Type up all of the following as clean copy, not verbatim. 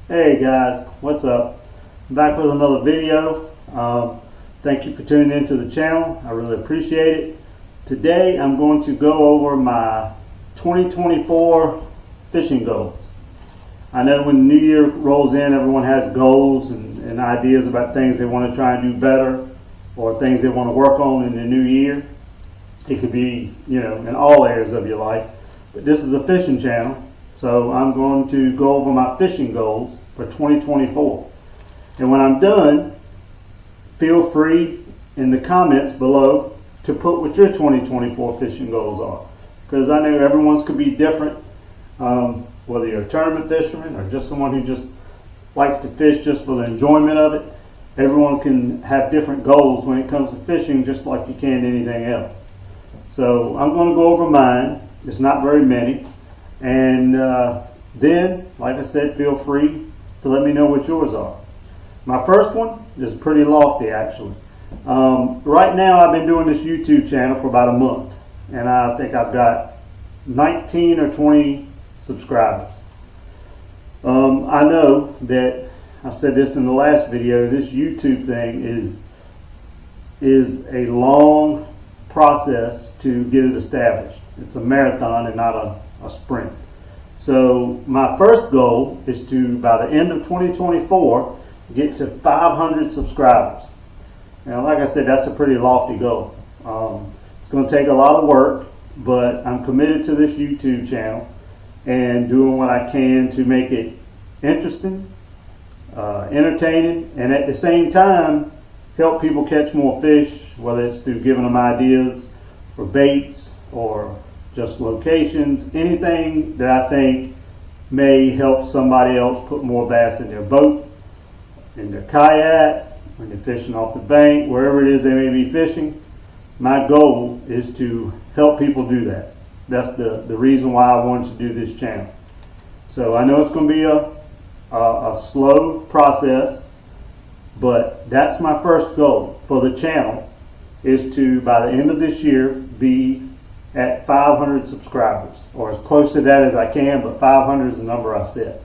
Hey guys, what's up? I'm back with another video. Thank you for tuning into the channel. I really appreciate it. Today I'm going to go over my 2024 fishing goals. I know when the new year rolls in, everyone has goals and ideas about things they want to try and do better or things they want to work on in the new year. It could be, in all areas of your life. But this is a fishing channel. So I'm going to go over my fishing goals for 2024. And when I'm done, feel free in the comments below to put what your 2024 fishing goals are. Because I know everyone's could be different, whether you're a tournament fisherman or just someone who just likes to fish just for the enjoyment of it. Everyone can have different goals when it comes to fishing, just like you can anything else. So I'm going to go over mine. It's not very many. And then, like I said, feel free to let me know what yours are. My first one is pretty lofty, actually. Right now, I've been doing this YouTube channel for about a month, and I think I've got 19 or 20 subscribers. I know that I said this in the last video. This YouTube thing is a long process to get it established. It's a marathon and not a sprint. So my first goal is to, by the end of 2024, get to 500 subscribers. Now, like I said, that's a pretty lofty goal. It's going to take a lot of work, but I'm committed to this YouTube channel and doing what I can to make it interesting, entertaining, and at the same time help people catch more fish, whether it's through giving them ideas for baits or just locations, anything that I think may help somebody else put more bass in their boat, in their kayak, when they're fishing off the bank, wherever it is they may be fishing. My goal is to help people do that. That's the reason why I wanted to do this channel. So I know it's going to be a slow process, but that's my first goal for the channel, is to, by the end of this year, be at 500 subscribers, or as close to that as I can, but 500 is the number I set.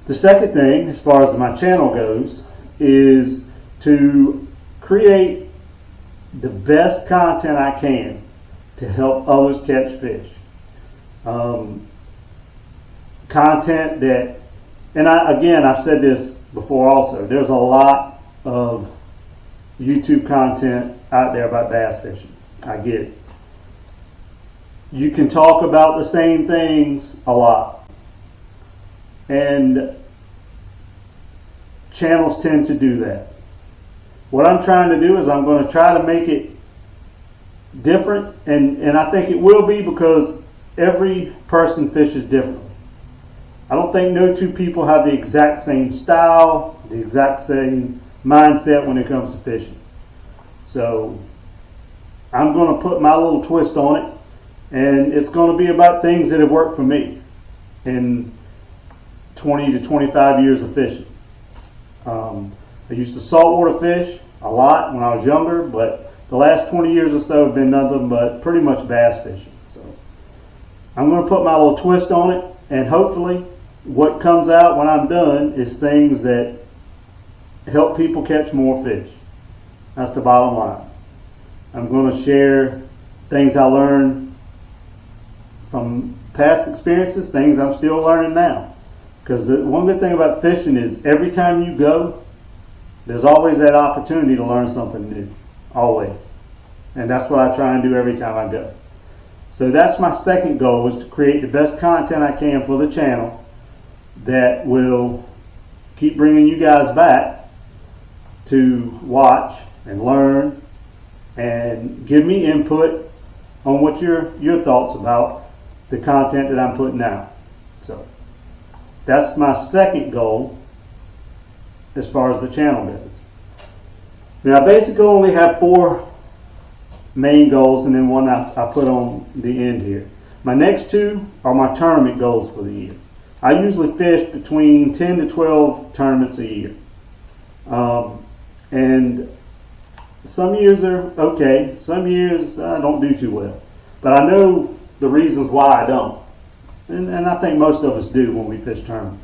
The second thing, as far as my channel goes, is to create the best content I can to help others catch fish. Content that, and I've said this before also, there's a lot of YouTube content out there about bass fishing. I get it. You can talk about the same things a lot. And channels tend to do that. What I'm trying to do is I'm going to try to make it different, and I think it will be, because every person fishes differently. I don't think no two people have the exact same style, the exact same mindset when it comes to fishing. So I'm going to put my little twist on it. And it's going to be about things that have worked for me in 20 to 25 years of fishing. I used to saltwater fish a lot when I was younger, but the last 20 years or so have been nothing but pretty much bass fishing. So I'm going to put my little twist on it, and hopefully what comes out when I'm done is things that help people catch more fish. That's the bottom line. I'm going to share things I learned from past experiences, things I'm still learning now. Because the one good thing about fishing is every time you go, there's always that opportunity to learn something new. Always. And that's what I try and do every time I go. So that's my second goal, is to create the best content I can for the channel that will keep bringing you guys back to watch and learn and give me input on what your thoughts about the content that I'm putting out. So that's my second goal as far as the channel goes. Now I basically only have 4 main goals, and then one I put on the end here. My next 2 are my tournament goals for the year. I usually fish between 10 to 12 tournaments a year. And some years are okay, some years I don't do too well. But I know the reasons why I don't. And I think most of us do when we fish tournaments.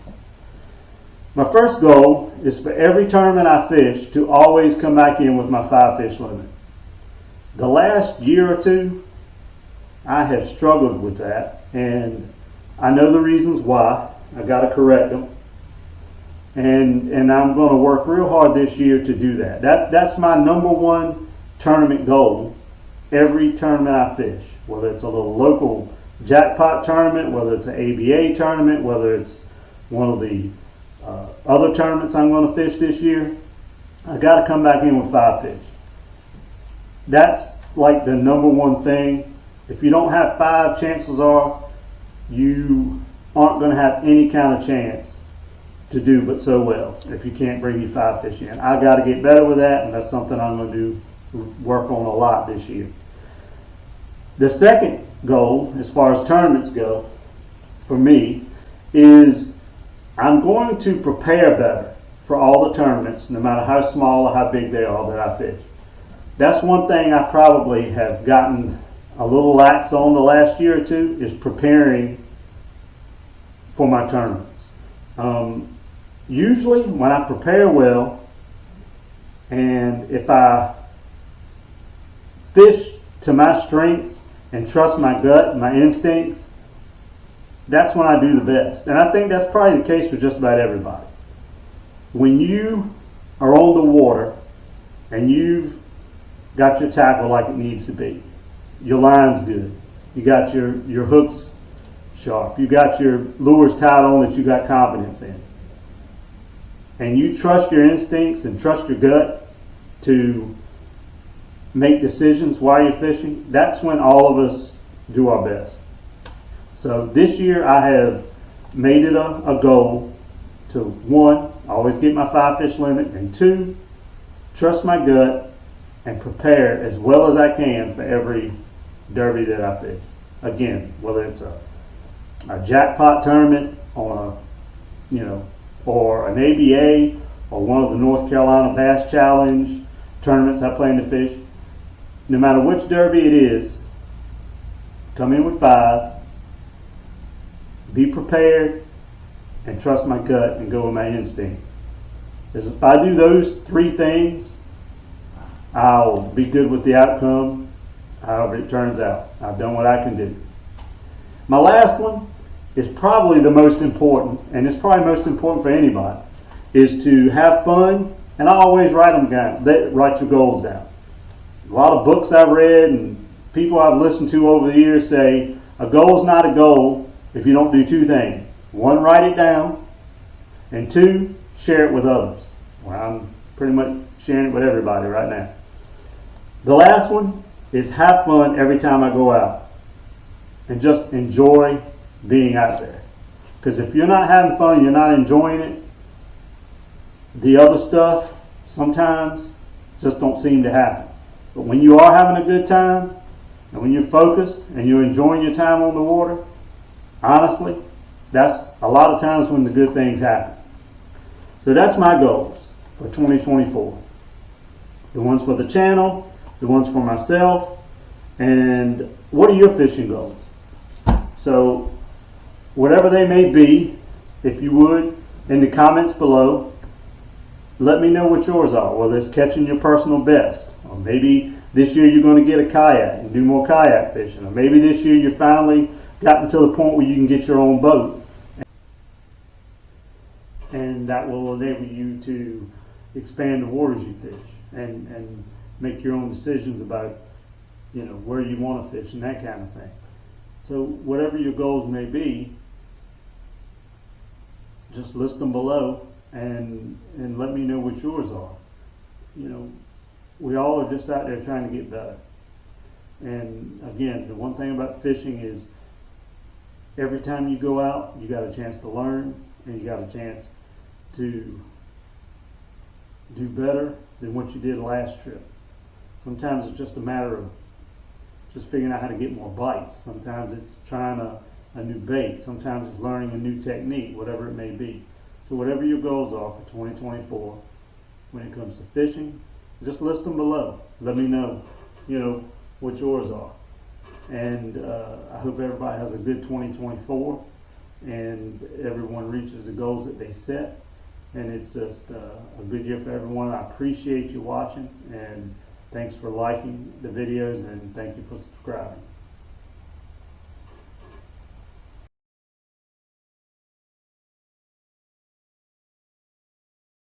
My first goal is for every tournament I fish to always come back in with my 5 fish limit. The last year or two, I have struggled with that, and I know the reasons why. I got to correct them, and I'm going to work real hard this year to do that. That's my number one tournament goal. Every tournament I fish, whether it's a little local jackpot tournament, whether it's an ABA tournament, whether it's one of the other tournaments I'm going to fish this year, I got to come back in with 5 fish. That's like the number one thing. If you don't have 5, chances are you aren't going to have any kind of chance to do but so well if you can't bring your 5 fish in. I got to get better with that, and that's something I'm going to work on a lot this year. The second goal, as far as tournaments go, for me, is I'm going to prepare better for all the tournaments, no matter how small or how big they are that I fish. That's one thing I probably have gotten a little lax on the last year or two, is preparing for my tournaments. Usually when I prepare well, and if I fish to my strengths and trust my gut, my instincts, that's when I do the best. And I think that's probably the case for just about everybody. When you are on the water and you've got your tackle like it needs to be, your line's good, you got your hooks sharp, you got your lures tied on that you got confidence in, and you trust your instincts and trust your gut to make decisions while you're fishing, that's when all of us do our best. So this year I have made it a goal to, 1, always get my 5 fish limit, and 2, trust my gut and prepare as well as I can for every derby that I fish. Again, whether it's a jackpot tournament on or an ABA or one of the North Carolina Bass Challenge tournaments I plan to fish, no matter which derby it is, come in with 5, be prepared, and trust my gut and go with my instincts. Because if I do those 3 things, I'll be good with the outcome, however it turns out. I've done what I can do. My last one is probably the most important, and it's probably most important for anybody, is to have fun, and I always write them down. Write your goals down. A lot of books I've read and people I've listened to over the years say a goal is not a goal if you don't do 2 things. 1, write it down, and 2, share it with others. Well, I'm pretty much sharing it with everybody right now. The last one is have fun every time I go out and just enjoy being out there. Because if you're not having fun, you're not enjoying it, the other stuff sometimes just don't seem to happen. But when you are having a good time, and when you're focused and you're enjoying your time on the water, honestly, that's a lot of times when the good things happen. So that's my goals for 2024. The ones for the channel, the ones for myself, and what are your fishing goals? So whatever they may be, if you would, in the comments below, let me know what yours are, whether it's catching your personal best, or maybe this year you're going to get a kayak and do more kayak fishing, or maybe this year you've finally gotten to the point where you can get your own boat, and that will enable you to expand the waters you fish and make your own decisions about where you want to fish and that kind of thing. So whatever your goals may be, just list them below and let me know what yours are. We all are just out there trying to get better. And again, the one thing about fishing is every time you go out, you got a chance to learn, and you got a chance to do better than what you did last trip. Sometimes it's just a matter of just figuring out how to get more bites. Sometimes it's trying a new bait. Sometimes it's learning a new technique, whatever it may be. So whatever your goals are for 2024, when it comes to fishing, just list them below. Let me know, what yours are. And I hope everybody has a good 2024 and everyone reaches the goals that they set. and it's just a good year for everyone. I appreciate you watching, and thanks for liking the videos, and thank you for subscribing.